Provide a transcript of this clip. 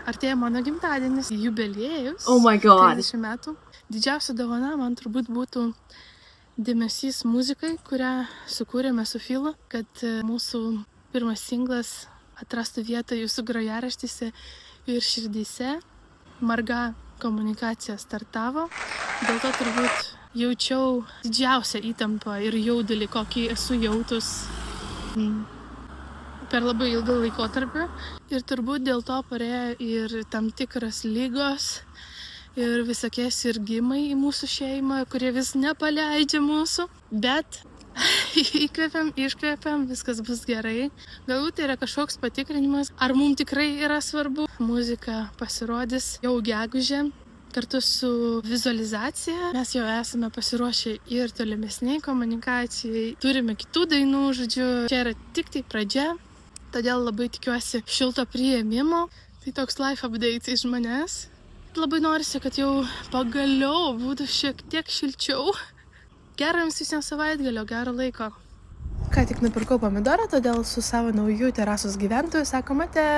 artėja mano gimtadienis, jubiliejus. Oh my God. 30 metų. Didžiausia dovana man turbūt būtų dėmesys muzikai, kurią sukūrėme su Filu, kad mūsų pirmas singlas atrastų vietą jūsų grojaraštyse ir širdyse. Marga komunikacija startavo, dėl to turbūt jaučiau didžiausią įtampą ir jaudulį, kokį esu jautus per labai ilgą laikotarpį. Ir turbūt dėl to parėjo ir tam tikras lygos ir visokie sirgimai į mūsų šeimą, kurie vis nepaleidžia mūsų. Bet įkvepiam, iškvepiam, viskas bus gerai. Galbūt tai yra kažkoks patikrinimas, ar mums tikrai yra svarbu. Muzika pasirodys jau gegužę kartu su vizualizacija. Mes jau esame pasiruošę ir tolimesniai komunikacijai. Turime kitų dainų, žodžiu, čia yra tik tai pradžia. Todėl labai tikiuosi šilto priėmimo. Tai toks life update iš manęs. Labai norisi, kad jau pagaliau būtų šiek tiek šilčiau. Gero jums visiems savaitgalio, gero laiko. Ką tik nupirkau pomidorą, todėl su savo naujų terasos gyventoju sakome ate.